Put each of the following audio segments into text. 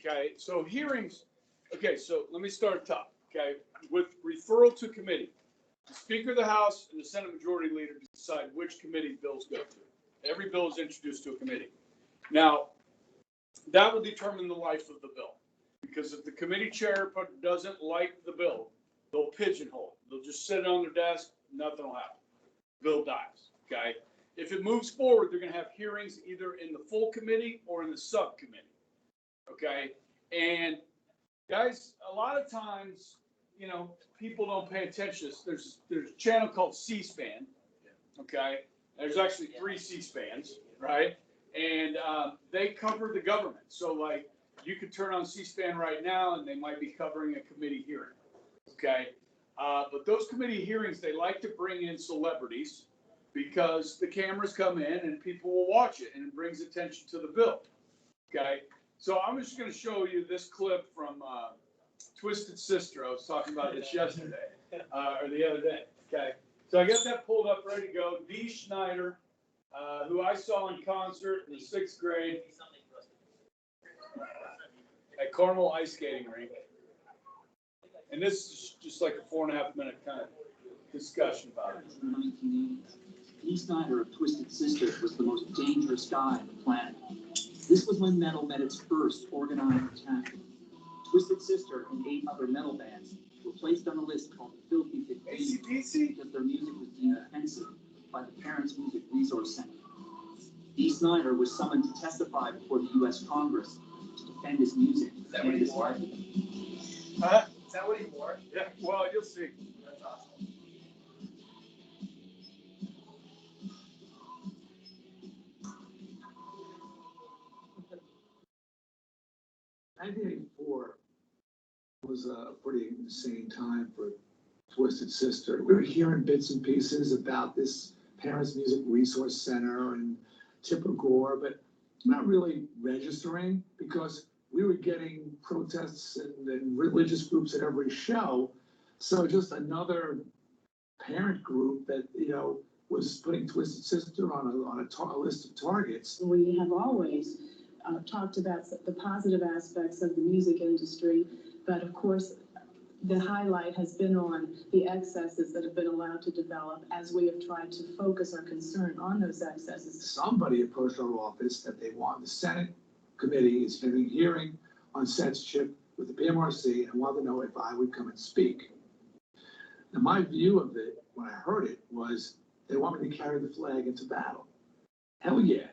Okay, so hearings. Okay, so let me start top. Okay, with referral to committee, the Speaker of the House and the Senate Majority Leader decide which committee bills go to. Every bill is introduced to a committee. Now, that will determine the life of the bill, because if the committee chair doesn't like the bill, they'll pigeonhole it. They'll just sit it on their desk. Nothing will happen. Bill dies. Okay. If it moves forward, they're going to have hearings either in the full committee or in the subcommittee. Okay. And guys, a lot of times, you know, people don't pay attention. There's a channel called C-SPAN. Okay. There's actually 3 C-SPANs, right? And they cover the government. So, like, you could turn on C-SPAN right now, and they might be covering a committee hearing. Okay. But those committee hearings, they like to bring in celebrities because the cameras come in and people will watch it, and it brings attention to the bill. Okay. So I'm just going to show you this clip from Twisted Sister. I was talking about this yesterday or the other day. Okay. So I got that pulled up, ready to go. Dee Schneider, who I saw in concert in the 6th grade at Carmel Ice Skating Rink. And this is just like a 4.5-minute kind of discussion about it. In the 1980s, Dee Snyder of Twisted Sister was the most dangerous guy on the planet. This was when metal met its first organized attack. Twisted Sister and 8 other metal bands were placed on a list called Filthy 15 because their music was deemed offensive by the Parents Music Resource Center. Dee Snyder was summoned to testify before the U.S. Congress to defend his music and his life. Huh? Is that what he wore? Yeah, well, you'll see. That's awesome. 1984 was a pretty insane time for Twisted Sister. We were hearing bits and pieces about this Parents Music Resource Center and Tipper Gore, but not really registering because we were getting protests and religious groups at every show. So just another parent group that, you know, was putting Twisted Sister on a list of targets. We have always talked about the positive aspects of the music industry, but of course, the highlight has been on the excesses that have been allowed to develop as we have tried to focus our concern on those excesses. Somebody approached our office that they want the Senate committee is having a hearing on censorship with the PMRC and wanted to know if I would come and speak. Now, my view of it, when I heard it, was they want me to carry the flag into battle. Hell yeah.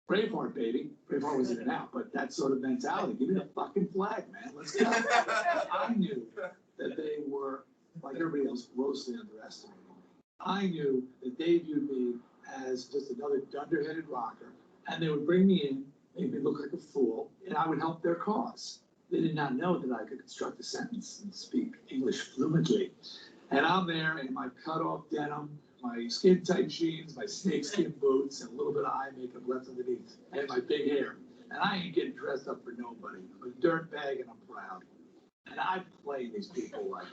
Braveheart, baby. Braveheart was in and out, but that sort of mentality. Give me the fucking flag, man. Let's go. I knew that they were, like everybody else, grossly underestimating me. I knew that they viewed me as just another dunderheaded rocker, and they would bring me in, make me look like a fool, and I would help their cause. They did not know that I could construct a sentence and speak English fluently. And I'm there in my cut-off denim, my skin-tight jeans, my snakeskin boots, and a little bit of eye makeup left underneath, and my big hair. And I ain't getting dressed up for nobody. I'm a dirtbag, and I'm proud. And I play these people like,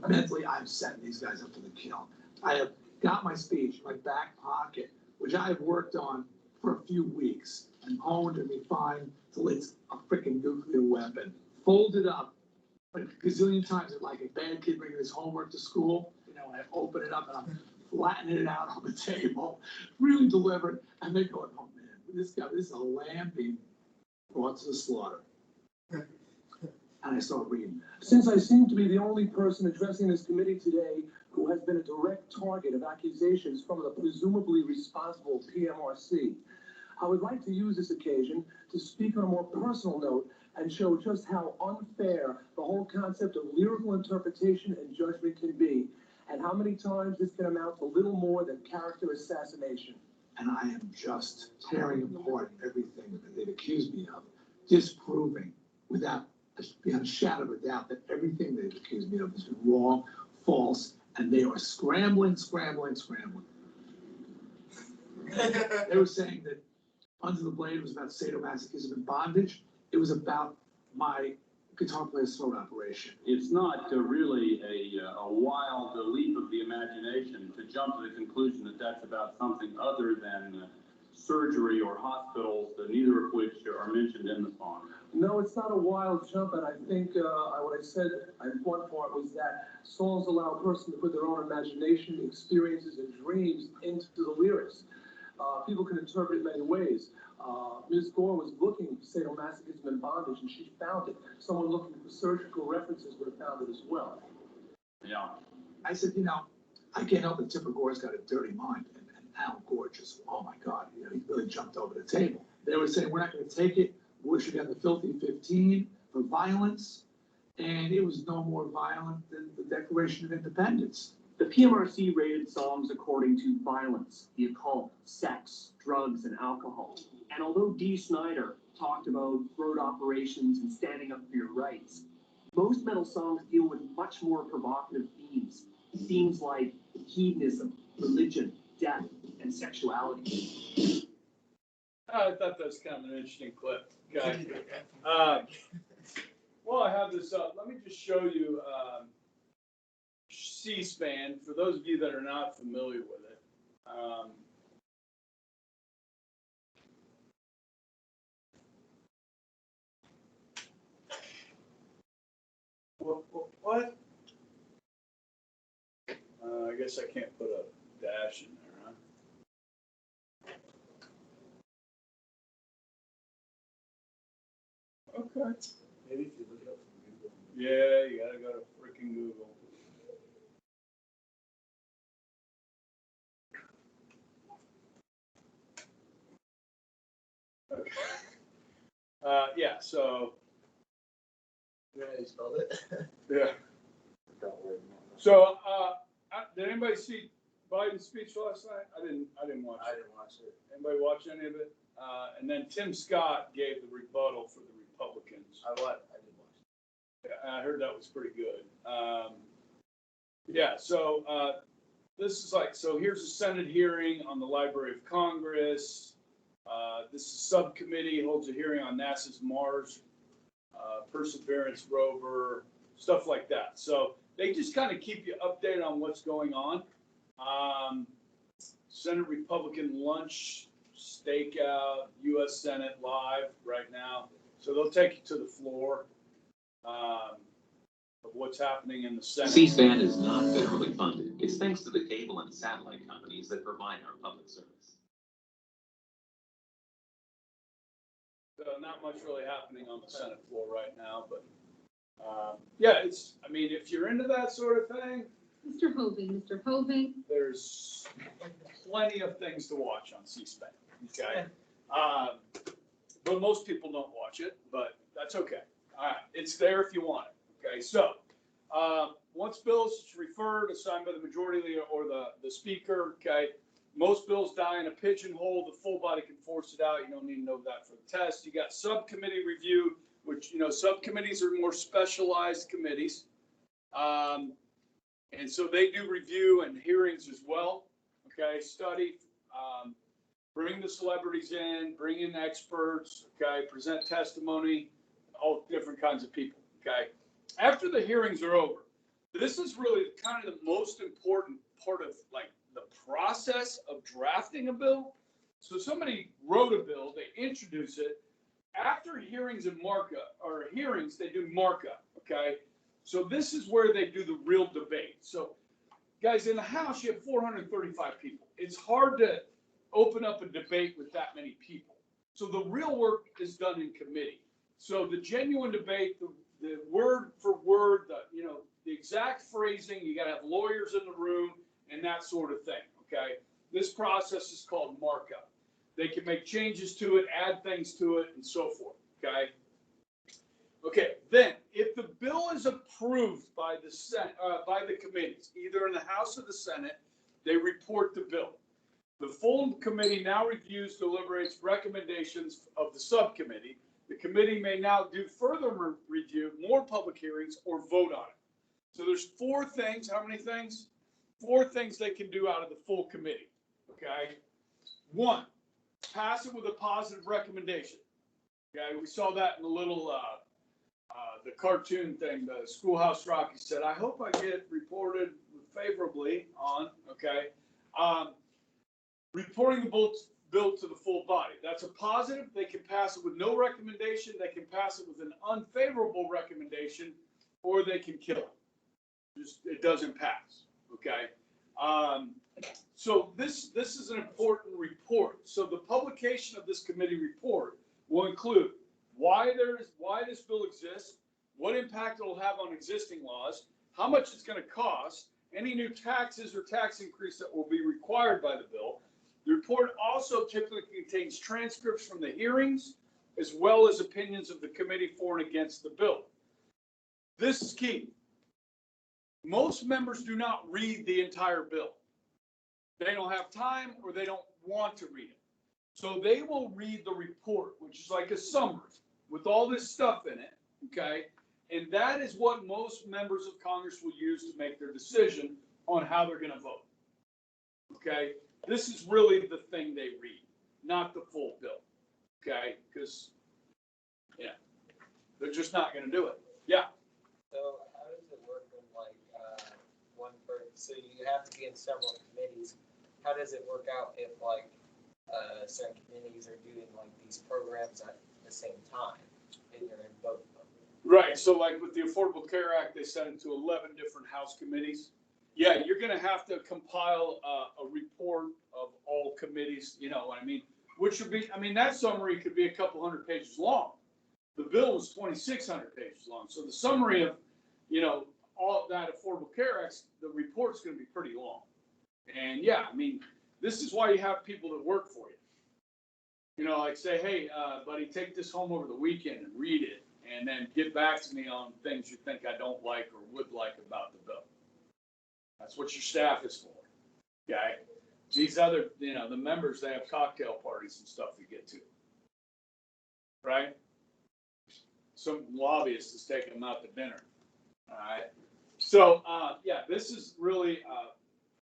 mentally I'm setting these guys up for the kill. I have got my speech in my back pocket, which I have worked on for a few weeks and honed and refined till it's a freaking nuclear weapon. Folded up a gazillion times, like a bad kid bringing his homework to school. And I open it up and I'm flattening it out on the table, really deliberate. And they're going, oh man, this is a lamb being brought to the slaughter. And I start reading that. Since I seem to be the only person addressing this committee today who has been a direct target of accusations from the presumably responsible PMRC, I would like to use this occasion to speak on a more personal note and show just how unfair the whole concept of lyrical interpretation and judgment can be, and how many times this can amount to little more than character assassination. And I am just tearing apart everything that they've accused me of, disproving without a shadow of a doubt that everything they've accused me of is wrong, false, and they are scrambling. They were saying that Under the Blade was about sadomasochism and bondage. It was about my guitar player's throat operation. It's not really a wild leap of the imagination to jump to the conclusion that that's about something other than surgery or hospitals, neither of which are mentioned in the song. No, it's not a wild jump, and I think what I said in one part was that songs allow a person to put their own imagination, experiences, and dreams into the lyrics. People can interpret it many ways. Ms. Gore was looking for sadomasochism and bondage, and she found it. Someone looking for surgical references would have found it as well. Yeah. I said, I can't help it. Tipper Gore's got a dirty mind, and Al Gore just, oh my God, he really jumped over the table. They were saying, we're not going to take it. Bush got the filthy 15 for violence, and it was no more violent than the Declaration of Independence. The PMRC rated songs according to violence, the occult, sex, drugs, and alcohol. And although Dee Snider talked about road operations and standing up for your rights, most metal songs deal with much more provocative themes. Themes like hedonism, religion, death, and sexuality. I thought that was kind of an interesting clip, guys. Well, I have this up. Let me just show you C-SPAN, for those of you that are not familiar with it. What? I guess I can't put a dash in there, huh? Okay. Maybe if you look it up from Google. Yeah, you gotta go to freaking Google. Okay. Yeah, so, Yeah, you spelled it. yeah. Don't worry. So, did anybody see Biden's speech last night? I didn't watch I it. didn't watch it. Anybody watch any of it? And then Tim Scott gave the rebuttal for the Republicans. I did watch it. Yeah, I heard that was pretty good. Yeah, so this is so here's a Senate hearing on the Library of Congress. This is subcommittee holds a hearing on NASA's Mars Perseverance rover, stuff like that. So they just kind of keep you updated on what's going on. Senate Republican lunch, stakeout, U.S. Senate live right now. So they'll take you to the floor of what's happening in the Senate. C-SPAN is not federally funded. It's thanks to the cable and satellite companies that provide our public service. So not much really happening on the Senate floor right now, but yeah, if you're into that sort of thing, Mr. Hovind, there's plenty of things to watch on C-SPAN, okay? But most people don't watch it, but that's okay. All right, it's there if you want it, okay? So, once bills referred, assigned by the majority leader or the speaker, okay? Most bills die in a pigeonhole. The full body can force it out. You don't need to know that for the test. You got subcommittee review, which, subcommittees are more specialized committees. And so they do review and hearings as well. Okay, study, bring the celebrities in, bring in experts, okay, present testimony, all different kinds of people, okay. After the hearings are over, this is really kind of the most important part of the process of drafting a bill. So somebody wrote a bill, they introduce it. After hearings and hearings, they do markup, okay? So this is where they do the real debate. So guys, in the House, you have 435 people. It's hard to open up a debate with that many people. So the real work is done in committee. So the genuine debate, the word for word, the exact phrasing, you gotta have lawyers in the room and that sort of thing, okay? This process is called markup. They can make changes to it, add things to it, and so forth, okay? Okay, then, if the bill is approved by the Senate, by the committees, either in the House or the Senate, they report the bill. The full committee now reviews, deliberates recommendations of the subcommittee. The committee may now do further review, more public hearings, or vote on it. So there's 4 things. How many things? 4 things they can do out of the full committee, okay? 1, pass it with a positive recommendation. Okay, we saw that in the little, the cartoon thing, the Schoolhouse Rock. He said, I hope I get reported favorably on, okay? Reporting the bill to the full body. That's a positive. They can pass it with no recommendation. They can pass it with an unfavorable recommendation, or they can kill it. Just, it doesn't pass. Okay. So this is an important report. So the publication of this committee report will include why this bill exists, what impact it will have on existing laws, how much it's going to cost, any new taxes or tax increase that will be required by the bill. The report also typically contains transcripts from the hearings, as well as opinions of the committee for and against the bill. This is key. Most members do not read the entire bill. They don't have time or they don't want to read it. So they will read the report, which is like a summary with all this stuff in it, okay? And that is what most members of Congress will use to make their decision on how they're going to vote, okay? This is really the thing they read, not the full bill, okay? Because, yeah, they're just not going to do it. Yeah. So how does it work when one person, so you have to be in several committees. How does it work out if certain committees are doing these programs at the same time and you're in both of them? Right. So like with the Affordable Care Act, they sent it to 11 different House committees. Yeah, you're going to have to compile a report of all committees, you know what I mean? Which would be, I mean, that summary could be a couple hundred pages long. The bill was 2,600 pages long. So the summary of, you know, all of that Affordable Care Act, the report's going to be pretty long. And yeah, I mean, this is why you have people that work for you. You know, like say, hey, buddy, take this home over the weekend and read it, and then get back to me on things you think I don't like or would like about the bill. That's what your staff is for. Okay? These other, you know, the members, they have cocktail parties and stuff to get to. Right? Some lobbyist is taking them out to dinner. All right. So, yeah, this is really,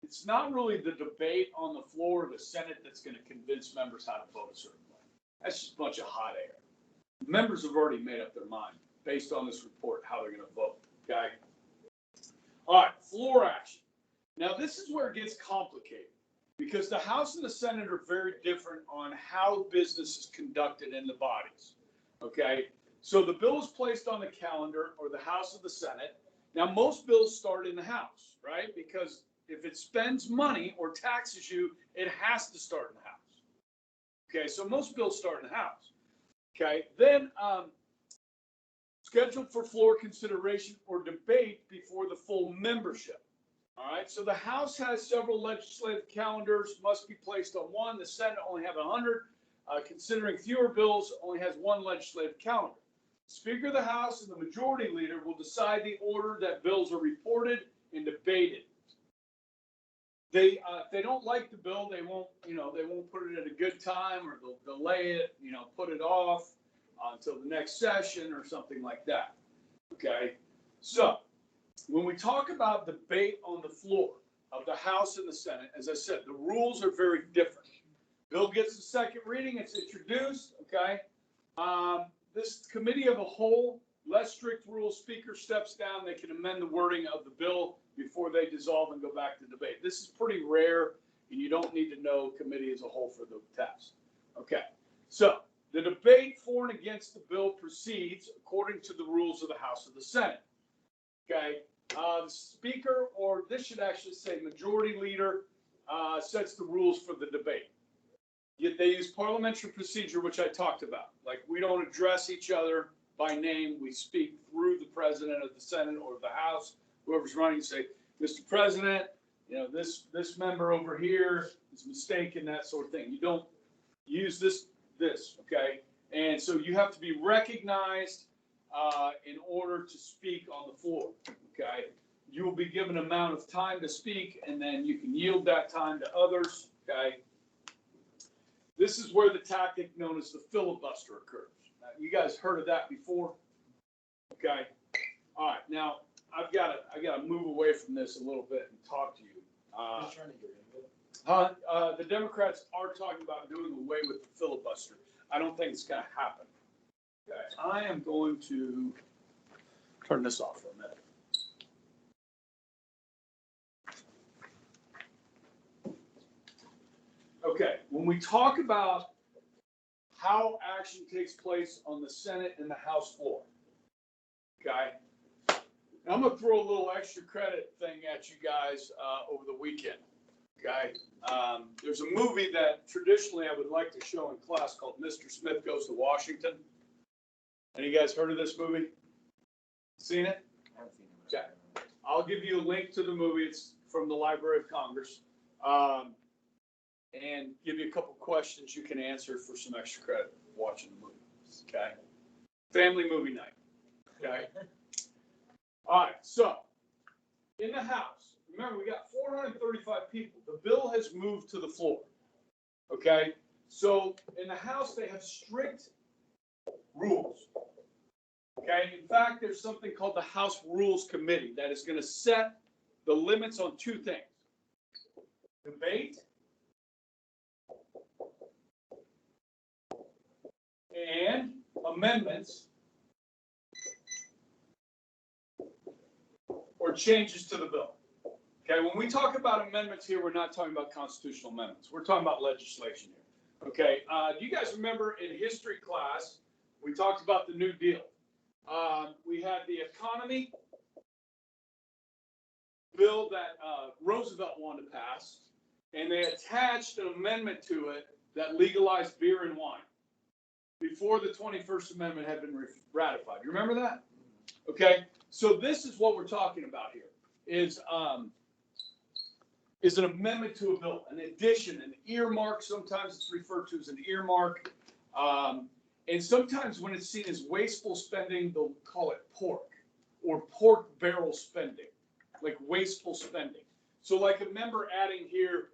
it's not really the debate on the floor of the Senate that's going to convince members how to vote a certain way. That's just a bunch of hot air. Members have already made up their mind based on this report how they're going to vote. Okay. All right. Floor action. Now, this is where it gets complicated because the House and the Senate are very different on how business is conducted in the bodies. Okay. So the bill is placed on the calendar or the House or the Senate. Now, most bills start in the House, right? Because if it spends money or taxes you, it has to start in the House. Okay, so most bills start in the House. Okay, then scheduled for floor consideration or debate before the full membership. All right, so the House has several legislative calendars, must be placed on one. The Senate only have 100. Considering fewer bills, only has one legislative calendar. Speaker of the House and the Majority Leader will decide the order that bills are reported and debated. If they don't like the bill, they won't, you know, they won't put it at a good time, or they'll delay it, you know, put it off until the next session or something like that. Okay, so when we talk about debate on the floor of the House and the Senate, as I said, the rules are very different. Bill gets a second reading, it's introduced. Okay, this committee of a whole, less strict rules, Speaker steps down, they can amend the wording of the bill before they dissolve and go back to debate. This is pretty rare, and you don't need to know committee as a whole for the test. Okay, so the debate for and against the bill proceeds according to the rules of the House of the Senate. Okay, the Speaker, or this should actually say Majority Leader, sets the rules for the debate. Yet they use parliamentary procedure, which I talked about. Like, we don't address each other by name. We speak through the President of the Senate or the House, whoever's running, say, Mr. President, you know, this member over here is mistaken, that sort of thing. You don't use this, okay? And so you have to be recognized in order to speak on the floor, okay? You will be given an amount of time to speak, and then you can yield that time to others, okay? This is where the tactic known as the filibuster occurs. Now, you guys heard of that before? Okay. All right. Now, I gotta move away from this a little bit and talk to you. Who's trying to get rid of it? The Democrats are talking about doing away with the filibuster. I don't think it's going to happen. Okay. I am going to turn this off for a minute. Okay, when we talk about how action takes place on the Senate and the House floor, okay? And I'm gonna throw a little extra credit thing at you guys over the weekend, okay? There's a movie that traditionally I would like to show in class called Mr. Smith Goes to Washington. Any guys heard of this movie? Seen it? Okay. I'll give you a link to the movie. It's from the Library of Congress. And give you a couple questions you can answer for some extra credit watching the movie. Okay. Family movie night. Okay. All right. So in the House, remember we got 435 people. The bill has moved to the floor. Okay. So in the House, they have strict rules. Okay. In fact, there's something called the House Rules Committee that is going to set the limits on two things: debate and amendments or changes to the bill. Okay, when we talk about amendments here, we're not talking about constitutional amendments. We're talking about legislation here. Okay, do you guys remember in history class, we talked about the New Deal? We had the economy bill that Roosevelt wanted to pass, and they attached an amendment to it that legalized beer and wine before the 21st Amendment had been ratified. You remember that? Okay, so this is what we're talking about here, is an amendment to a bill, an addition, an earmark. Sometimes it's referred to as an earmark. And sometimes when it's seen as wasteful spending, they'll call it pork or pork barrel spending, like wasteful spending. So like a member adding here,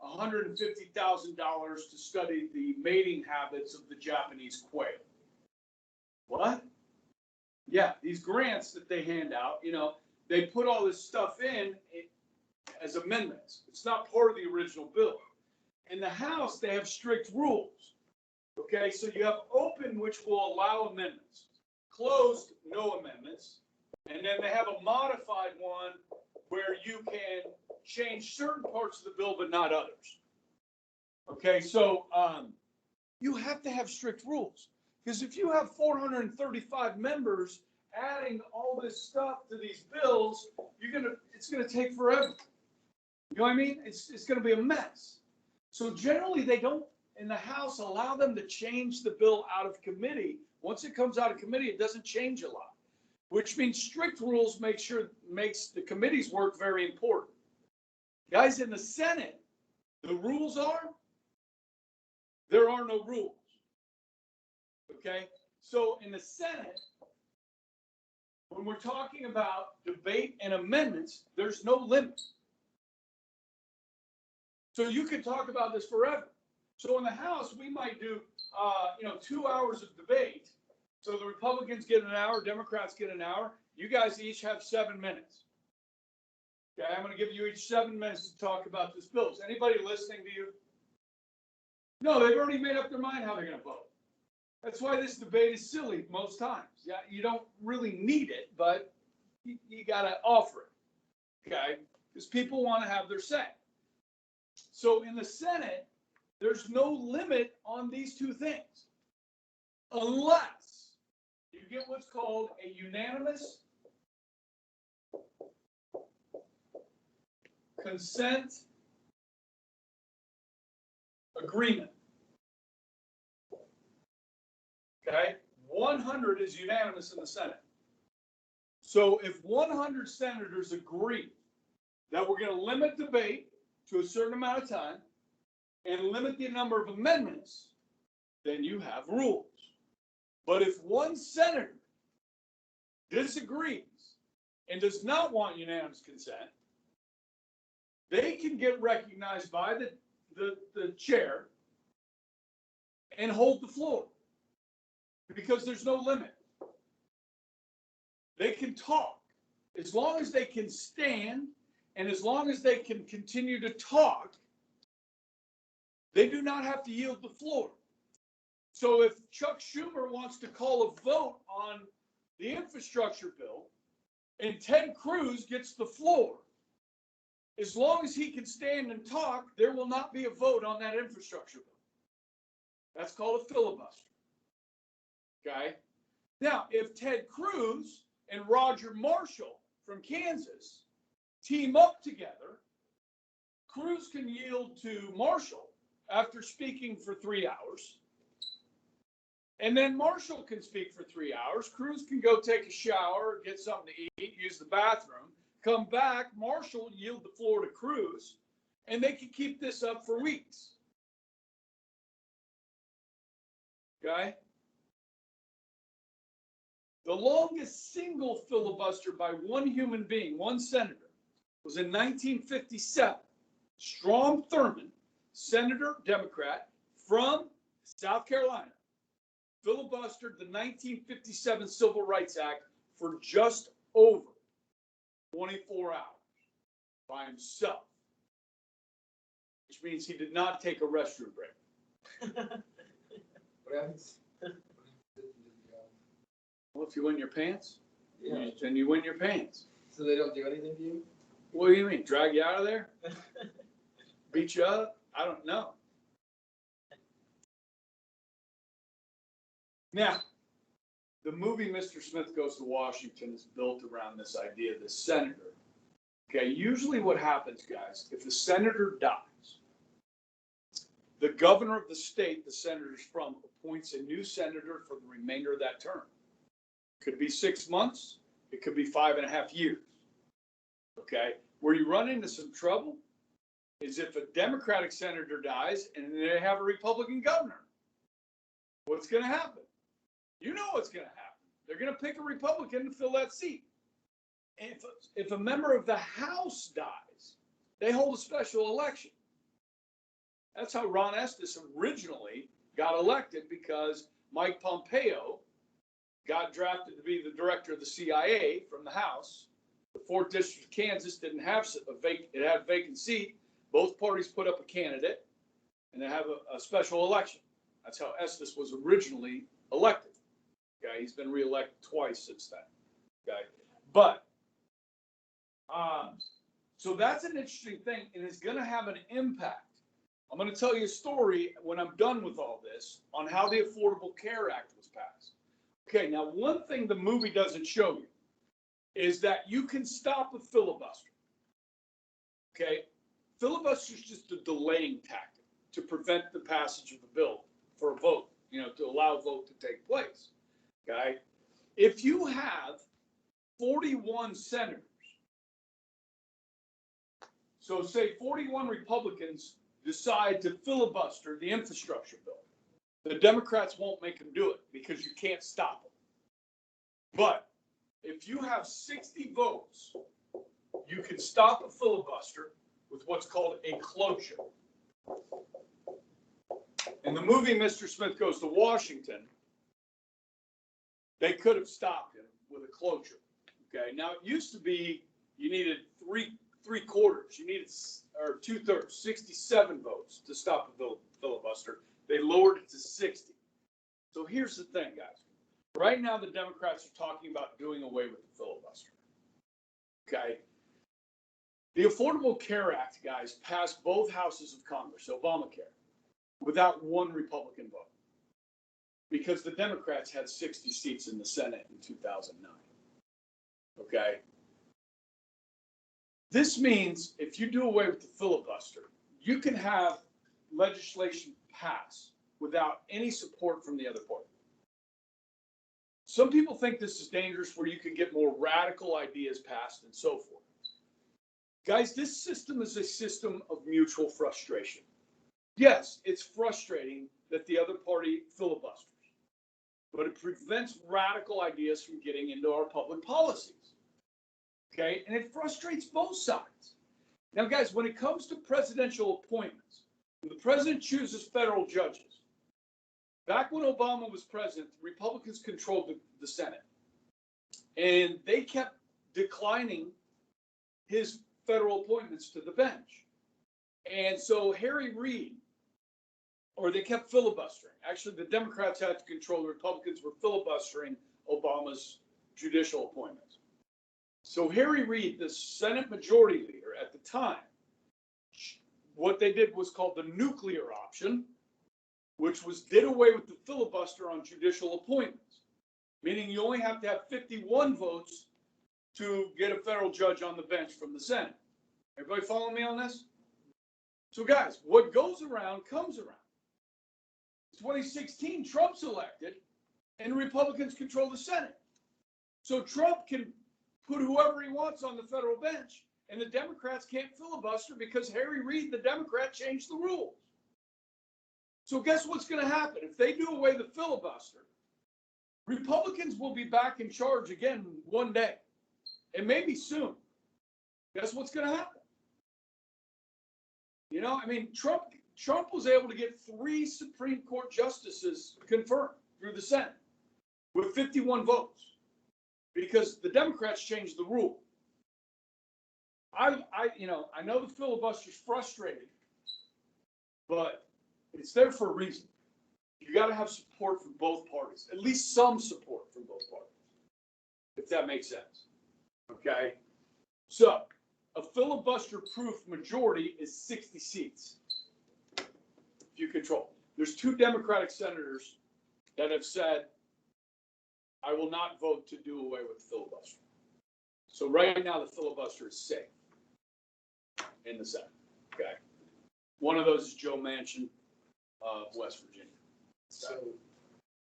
$150,000 to study the mating habits of the Japanese quail. What? Yeah, these grants that they hand out, they put all this stuff in as amendments. It's not part of the original bill. In the House, they have strict rules. Okay, so you have open, which will allow amendments. Closed, no amendments. And then they have a modified one where you can change certain parts of the bill, but not others. Okay, so you have to have strict rules, because if you have 435 members adding all this stuff to these bills, it's gonna take forever. You know what I mean? It's gonna be a mess. So generally, they don't in the House allow them to change the bill out of committee. Once it comes out of committee, it doesn't change a lot, which means strict rules makes the committee's work very important. Guys, in the Senate, the rules are, there are no rules. Okay? So in the Senate, when we're talking about debate and amendments, there's no limit. So you could talk about this forever. So in the House, we might do, 2 hours of debate. So the Republicans get an hour, Democrats get an hour. You guys each have 7 minutes. Okay, I'm going to give you each 7 minutes to talk about this bill. Is anybody listening to you? No, they've already made up their mind how they're going to vote. That's why this debate is silly most times. Yeah, you don't really need it, but you got to offer it. Okay, because people want to have their say. So in the Senate, there's no limit on these two things, unless you get what's called a unanimous consent agreement. Okay, 100 is unanimous in the Senate. So if 100 senators agree that we're going to limit debate to a certain amount of time and limit the number of amendments, then you have rules. But if one senator disagrees and does not want unanimous consent, they can get recognized by the chair and hold the floor, because there's no limit. They can talk as long as they can stand, and as long as they can continue to talk, they do not have to yield the floor. So if Chuck Schumer wants to call a vote on the infrastructure bill and Ted Cruz gets the floor, as long as he can stand and talk, there will not be a vote on that infrastructure bill. That's called a filibuster. Okay? Now, if Ted Cruz and Roger Marshall from Kansas team up together, Cruz can yield to Marshall after speaking for 3 hours. And then Marshall can speak for 3 hours. Cruz can go take a shower, get something to eat, use the bathroom, come back. Marshall yield the floor to Cruz, and they can keep this up for weeks. Okay? The longest single filibuster by one human being, one senator, was in 1957. Strom Thurmond, Senator, Democrat, from South Carolina, filibustered the 1957 Civil Rights Act for just over 24 hours by himself, which means he did not take a restroom break. What happens? Well, if you win your pants, Yeah. then you win your pants. So they don't do anything to you? What do you mean? Drag you out of there? Beat you up? I don't know. Now, the movie Mr. Smith Goes to Washington is built around this idea of the senator. Okay, usually what happens, guys, if the senator dies, the governor of the state the senator's from appoints a new senator for the remainder of that term. Could be 6 months. It could be 5.5 years. Okay, where you run into some trouble is if a Democratic senator dies and they have a Republican governor. What's going to happen? You know what's going to happen. They're going to pick a Republican to fill that seat. And if a member of the House dies, they hold a special election. That's how Ron Estes originally got elected, because Mike Pompeo got drafted to be the director of the CIA from the House. The 4th District of Kansas didn't have it had a vacant seat. Both parties put up a candidate, and they have a special election. That's how Estes was originally elected. Okay, he's been reelected twice since then. Okay, but so that's an interesting thing, and it's going to have an impact. I'm going to tell you a story when I'm done with all this on how the Affordable Care Act was passed. Okay, now one thing the movie doesn't show you is that you can stop a filibuster. Okay, filibuster is just a delaying tactic to prevent the passage of the bill for a vote, to allow a vote to take place. Okay, if you have 41 senators, so say 41 Republicans decide to filibuster the infrastructure bill, the Democrats won't make them do it because you can't stop them. But if you have 60 votes, you can stop a filibuster with what's called a cloture. In the movie Mr. Smith Goes to Washington, they could have stopped him with a cloture. Okay, now it used to be you needed three quarters, you needed, or 2/3, 67 votes to stop a filibuster. They lowered it to 60. So here's the thing, guys. Right now, the Democrats are talking about doing away with the filibuster. Okay. The Affordable Care Act, guys, passed both houses of Congress, Obamacare, without one Republican vote, because the Democrats had 60 seats in the Senate in 2009. Okay. This means if you do away with the filibuster, you can have legislation pass without any support from the other party. Some people think this is dangerous, where you can get more radical ideas passed and so forth. Guys, this system is a system of mutual frustration. Yes, it's frustrating that the other party filibusters, but it prevents radical ideas from getting into our public policies. Okay, and it frustrates both sides. Now, guys, when it comes to presidential appointments, when the president chooses federal judges, back when Obama was president, the Republicans controlled the Senate, and they kept declining his federal appointments to the bench. And so Harry Reid, or they kept filibustering. Actually, the Democrats had to control, the Republicans were filibustering Obama's judicial appointments. So Harry Reid, the Senate Majority Leader at the time, what they did was called the nuclear option, which was did away with the filibuster on judicial appointments, meaning you only have to have 51 votes to get a federal judge on the bench from the Senate. Everybody follow me on this? So guys, what goes around comes around. 2016, Trump's elected and Republicans control the Senate. So Trump can put whoever he wants on the federal bench, and the Democrats can't filibuster because Harry Reid, the Democrat, changed the rules. So guess what's going to happen? If they do away the filibuster, Republicans will be back in charge again one day, and maybe soon. Guess what's going to happen? You know, I mean, Trump was able to get 3 Supreme Court justices confirmed through the Senate with 51 votes because the Democrats changed the rule. I know the filibuster's frustrating, but it's there for a reason. You got to have support from both parties, at least some support from both parties, if that makes sense. Okay? So, a filibuster-proof majority is 60 seats. If you control. There's 2 Democratic senators that have said, I will not vote to do away with filibuster. So right now, the filibuster is safe in the Senate. Okay? One of those is Joe Manchin of West Virginia. So,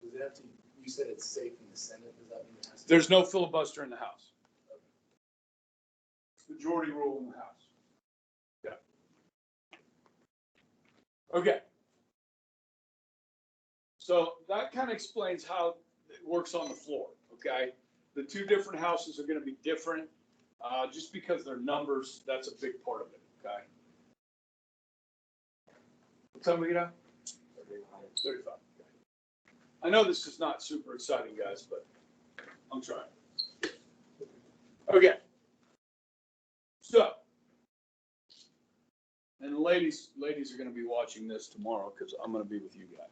does it have to, you said it's safe in the Senate, does that mean it has to? There's no filibuster in the House. Majority rule in the House. Yeah. Okay. So that kind of explains how it works on the floor. Okay. The 2 different houses are going to be different. Just because they're numbers, that's a big part of it. Okay. What time we get out? 35. Okay. I know this is not super exciting, guys, but I'm trying. Okay. So, and the ladies are going to be watching this tomorrow because I'm going to be with you guys.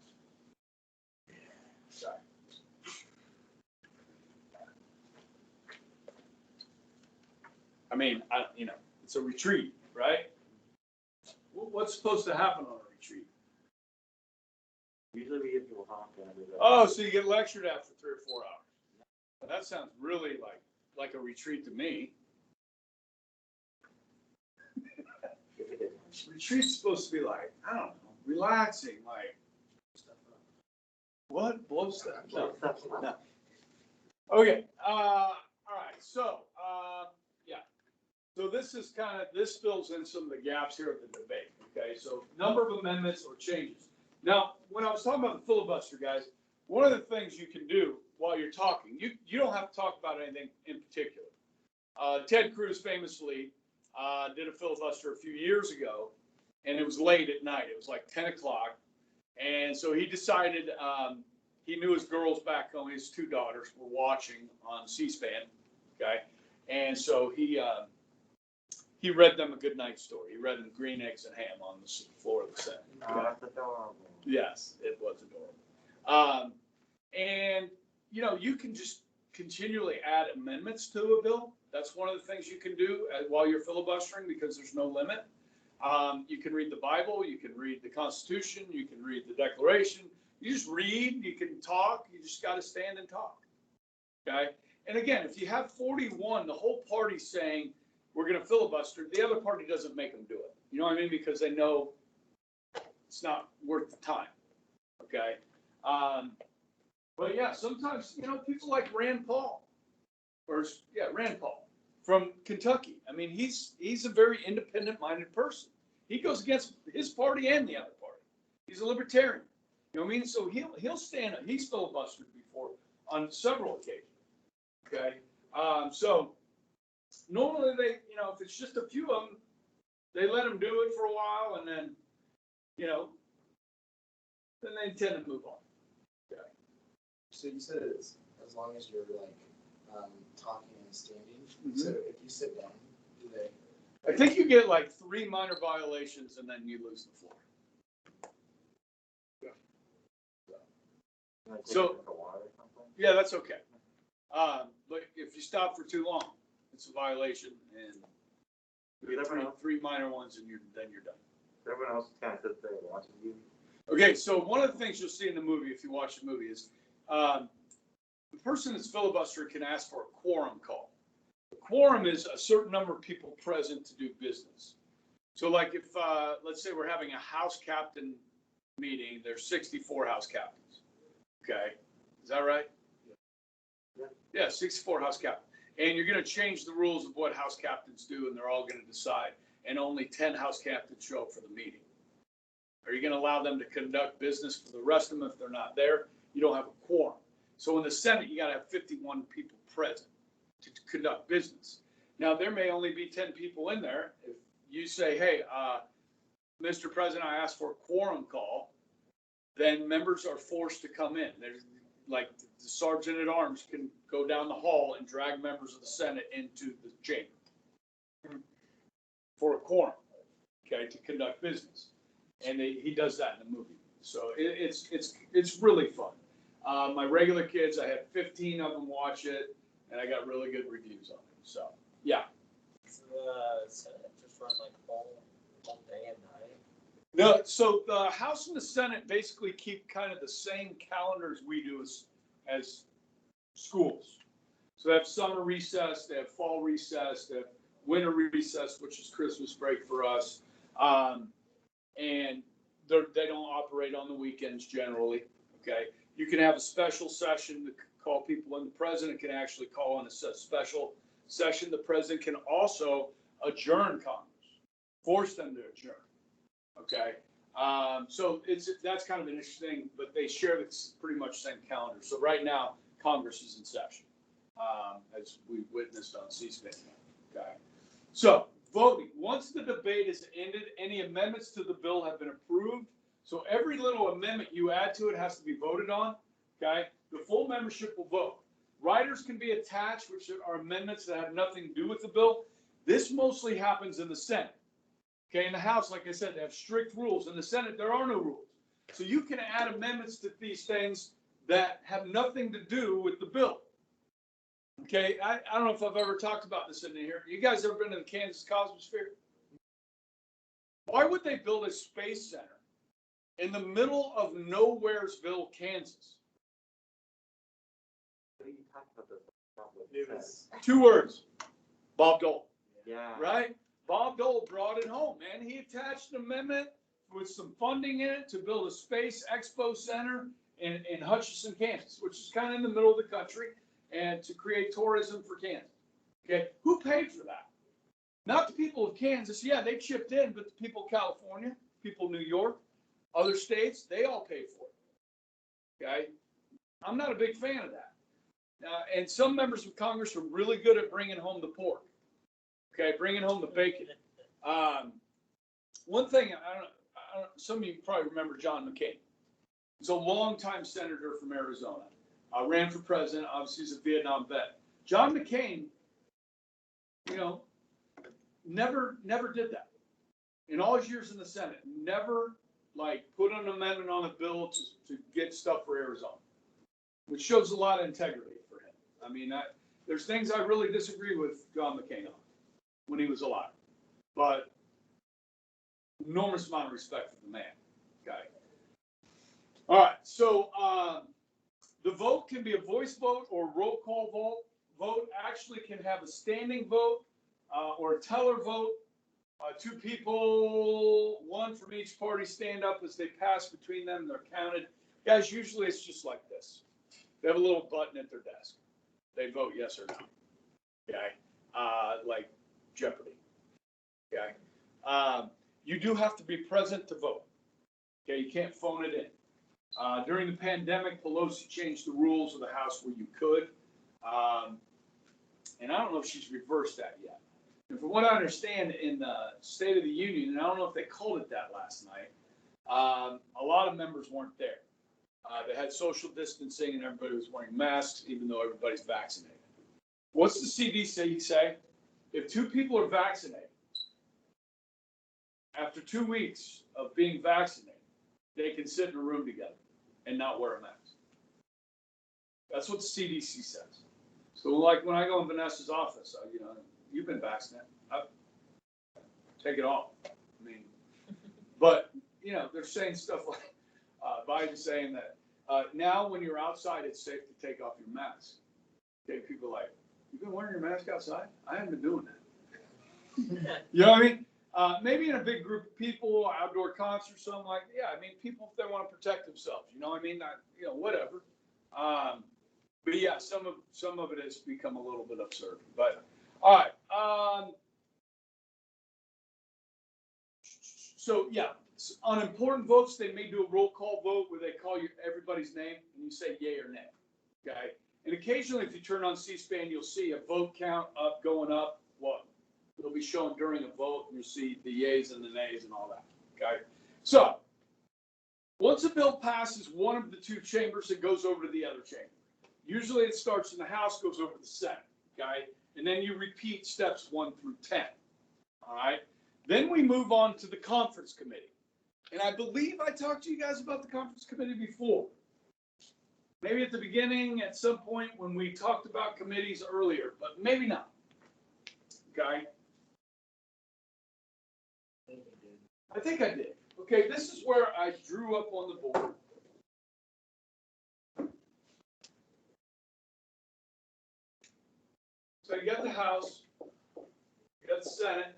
Sorry. I mean, it's a retreat, right? What's supposed to happen on a retreat? Usually we give people honking. Oh, so you get lectured after 3 or 4 hours. That sounds really like a retreat to me. Retreat's supposed to be like, I don't know, relaxing, like, what? Blow stuff? No. Okay, all right, so, yeah. So this fills in some of the gaps here of the debate, okay? So number of amendments or changes. Now, when I was talking about the filibuster, guys, one of the things you can do while you're talking, you don't have to talk about anything in particular. Ted Cruz famously did a filibuster a few years ago, and it was late at night. It was like 10 o'clock. And so he decided he knew his girls back home, his 2 daughters were watching on C-SPAN, okay? And so he read them a good night story. He read them Green Eggs and Ham on the floor of the Senate. Oh, that's adorable. Yes, it was adorable. And, you can just continually add amendments to a bill. That's one of the things you can do while you're filibustering because there's no limit. You can read the Bible, you can read the Constitution, you can read the Declaration. You just read, you can talk, you just got to stand and talk. Okay? And again, if you have 41, the whole party's saying, we're going to filibuster, the other party doesn't make them do it. You know what I mean? Because they know it's not worth the time. Okay? But yeah, sometimes, people like Rand Paul, Rand Paul from Kentucky. I mean, he's a very independent-minded person. He goes against his party and the other party. He's a libertarian. You know what I mean? So he'll stand up. He's filibustered before on several occasions. Okay? So normally they, if it's just a few of them, they let them do it for a while and then, then they tend to move on. Okay. So you said it's as long as you're talking and standing. Mm-hmm. So if you sit down, do they? I think you get like 3 minor violations and then you lose the floor. Yeah. So yeah, that's okay. But if you stop for too long, it's a violation, and you get three minor ones, and then you're done. Everyone else kind of sits there watching you. Okay, so one of the things you'll see in the movie, if you watch the movie, is the person that's filibuster can ask for a quorum call. A quorum is a certain number of people present to do business. So like if, let's say we're having a house captain meeting, there's 64 house captains. Okay, is that right? Yeah, 64 house captains. And you're going to change the rules of what house captains do, and they're all going to decide. And only 10 house captains show up for the meeting. Are you going to allow them to conduct business for the rest of them if they're not there? You don't have a quorum. So in the Senate, you got to have 51 people present to conduct business. Now, there may only be 10 people in there. If you say, hey, Mr. President, I asked for a quorum call, then members are forced to come in. There's like the sergeant at arms can go down the hall and drag members of the Senate into the chamber for a quorum, okay, to conduct business. And he does that in the movie. So it's really fun. My regular kids, I had 15 of them watch it, and I got really good reviews on it. So, yeah. Does the Senate just run like all day and night? No, so the House and the Senate basically keep kind of the same calendar as we do as schools. So they have summer recess, they have fall recess, they have winter recess, which is Christmas break for us. And they don't operate on the weekends generally, okay? You can have a special session to call people in. The president can actually call on a special session. The president can also adjourn Congress, force them to adjourn, okay? So that's kind of an interesting thing, but they share the pretty much same calendar. So right now, Congress is in session, as we witnessed on C-SPAN, okay? So voting. Once the debate is ended, any amendments to the bill have been approved. So every little amendment you add to it has to be voted on, okay? The full membership will vote. Riders can be attached, which are amendments that have nothing to do with the bill. This mostly happens in the Senate. Okay, in the House, like I said, they have strict rules. In the Senate, there are no rules. So you can add amendments to these things that have nothing to do with the bill. Okay, I don't know if I've ever talked about this in here. You guys ever been to the Kansas Cosmosphere? Why would they build a space center in the middle of Nowheresville, Kansas? What are you talking about this? 2 words. Bob Dole. Yeah. Right? Bob Dole brought it home, man. He attached an amendment with some funding in it to build a space expo center in Hutchinson, Kansas, which is kind of in the middle of the country, and to create tourism for Kansas. Okay, who paid for that? Not the people of Kansas. Yeah, they chipped in, but the people of California, people of New York, other states, they all paid for it. Okay, I'm not a big fan of that. And some members of Congress are really good at bringing home the pork. Okay, bringing home the bacon. One thing, some of you probably remember John McCain. He's a longtime senator from Arizona. Ran for president. Obviously, he's a Vietnam vet. John McCain, never did that. In all his years in the Senate, never put an amendment on a bill to get stuff for Arizona, which shows a lot of integrity for him. I mean, there's things I really disagree with John McCain on when he was alive, but enormous amount of respect for the man. Okay. All right. So the vote can be a voice vote or roll call vote. Vote actually can have a standing vote or a teller vote. 2 people, 1 from each party, stand up as they pass between them. They're counted. Guys, usually it's just like this. They have a little button at their desk. They vote yes or no. Okay. Like Jeopardy. Okay. You do have to be present to vote. Okay. You can't phone it in. During the pandemic, Pelosi changed the rules of the House where you could. And I don't know if she's reversed that yet. And from what I understand in the State of the Union, and I don't know if they called it that last night, a lot of members weren't there. They had social distancing and everybody was wearing masks, even though everybody's vaccinated. What's the CDC say? If 2 people are vaccinated, after 2 weeks of being vaccinated, they can sit in a room together and not wear a mask. That's what the CDC says. So like when I go in Vanessa's office, you've been vaccinated. Take it off. I mean, but, you know, they're saying stuff like, Biden's saying that, now when you're outside, it's safe to take off your mask. Okay, people are like, you've been wearing your mask outside? I haven't been doing that. You know what I mean? Maybe in a big group of people, outdoor concert, something like that. Yeah, I mean, people, if they want to protect themselves, you know what I mean? Not, you know, whatever. But yeah, some of it has become a little bit absurd. But all right. So yeah, on important votes, they may do a roll call vote where they call you everybody's name and you say yay or nay. Okay. And occasionally, if you turn on C-SPAN, you'll see a vote count up, going up. What? It'll be shown during a vote, and you'll see the yays and the nays and all that. Okay. So once a bill passes one of the two chambers, it goes over to the other chamber. Usually it starts in the House, goes over to the Senate, okay? And then you repeat steps 1 through 10, all right? Then we move on to the conference committee. And I believe I talked to you guys about the conference committee before. Maybe at the beginning, at some point when we talked about committees earlier, but maybe not, okay? I think I did. Okay, this is where I drew up on the board. So you got the House, you got the Senate,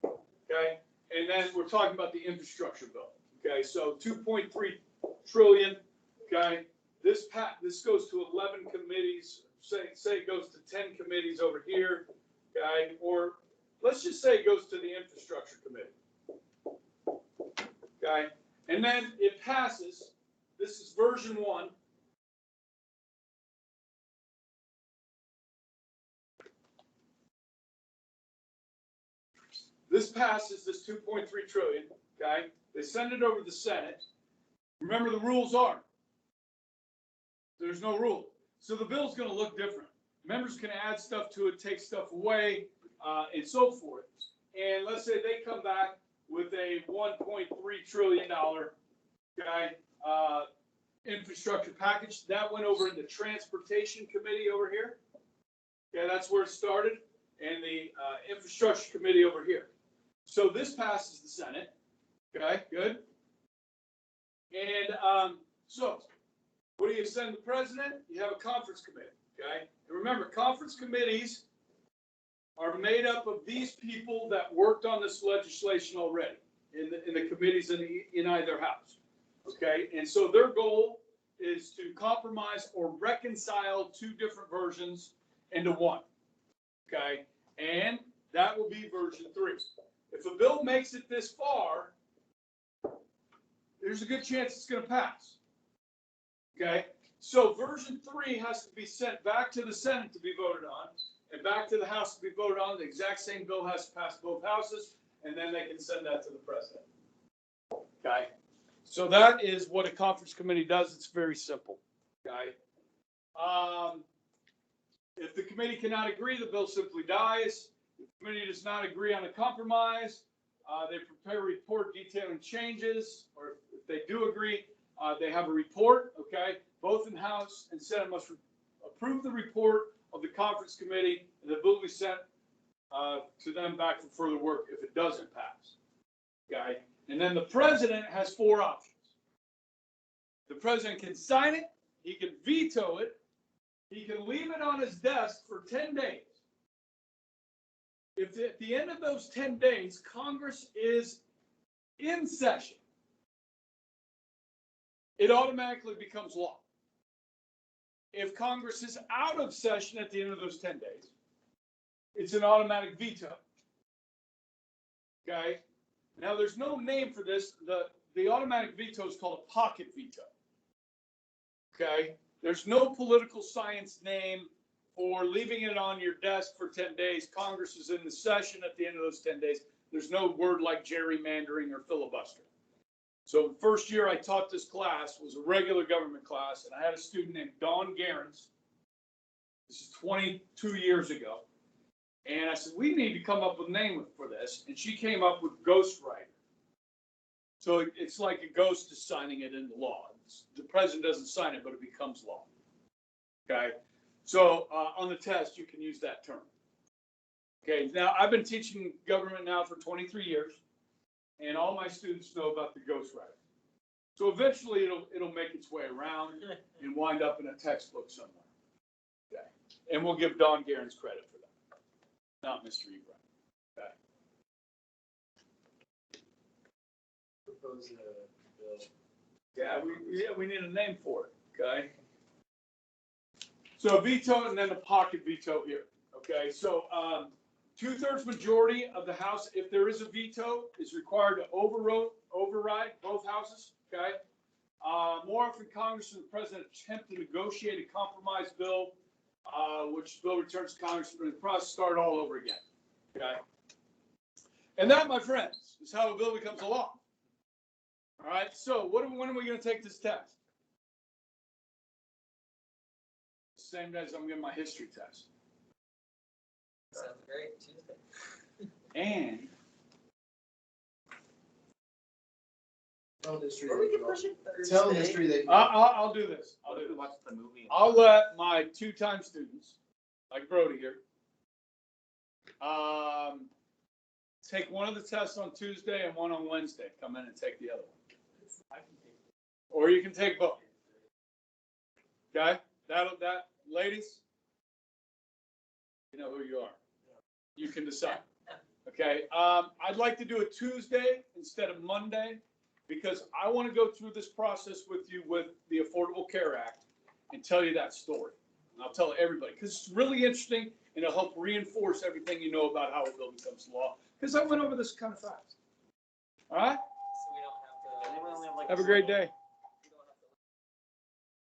okay, and then we're talking about the infrastructure bill, okay, so 2.3 trillion, okay, this goes to 11 committees, say it goes to 10 committees over here, okay, or let's just say it goes to the infrastructure committee, okay, and then it passes. This is version 1. This passes, this 2.3 trillion, okay? They send it over to the Senate. Remember, the rules are, there's no rule. So the bill's going to look different. Members can add stuff to it, take stuff away, and so forth. And let's say they come back with a $1.3 trillion, okay, infrastructure package. That went over in the Transportation Committee over here. Okay, that's where it started. And the Infrastructure Committee over here. So this passes the Senate, okay, good. And so what do you send the president? You have a conference committee, okay? And remember, conference committees are made up of these people that worked on this legislation already in the committees in either house, okay? And so their goal is to compromise or reconcile two different versions into one, okay? And that will be version 3. If a bill makes it this far, there's a good chance it's going to pass. Okay? So version 3 has to be sent back to the Senate to be voted on, and back to the House to be voted on. The exact same bill has to pass both houses, and then they can send that to the president. Okay? So that is what a conference committee does. It's very simple. Okay? If the committee cannot agree, the bill simply dies. If the committee does not agree on a compromise, they prepare a report detailing changes, or if they do agree, they have a report, okay? Both in House and Senate must approve the report of the conference committee, and the bill will be sent to them back for further work if it doesn't pass, okay? And then the president has 4 options. The president can sign it, he can veto it, he can leave it on his desk for 10 days. If at the end of those 10 days, Congress is in session, it automatically becomes law. If Congress is out of session at the end of those 10 days, it's an automatic veto. Okay? Now, there's no name for this. The automatic veto is called a pocket veto. Okay? There's no political science name for leaving it on your desk for 10 days. Congress is in the session at the end of those 10 days. There's no word like gerrymandering or filibuster. So the first year I taught this class was a regular government class, and I had a student named Dawn Garens. This is 22 years ago. And I said, we need to come up with a name for this. And she came up with ghostwriter. So it's like a ghost is signing it into law. The president doesn't sign it, but it becomes law. Okay? So on the test, you can use that term. Okay, now I've been teaching government now for 23 years, and all my students know about the ghostwriter. So eventually it'll make its way around and wind up in a textbook somewhere. Okay, and we'll give Don Garen's credit for that, not Mr. Ebron. Okay. Propose a bill. Yeah, we need a name for it. Okay. So a veto and then a pocket veto here. Okay, so 2/3 majority of the House, if there is a veto, is required to override both houses. Okay. More often, Congress and the President attempt to negotiate a compromise bill, which bill returns to Congress for the process start all over again. Okay. And that, my friends, is how a bill becomes a law. All right. So when are we going to take this test? Same day as I'm getting my history test. Sounds great, Tuesday. And Tell history. Or we can push it Tell Thursday. history that. I'll do this. I'll What do if we this. watch the movie? I'll let my 2-time students, like Brody here, take one of the tests on Tuesday and one on Wednesday. Come in and take the other one. Or you can take both. Okay? That, ladies, you know who you are. You can decide. Okay? I'd like to do it Tuesday instead of Monday because I want to go through this process with you with the Affordable Care Act and tell you that story. And I'll tell everybody because it's really interesting and it'll help reinforce everything you know about how a bill becomes law. Because I went over this kind of fast. All right? So we don't have to. Anyone only have like Have a great day.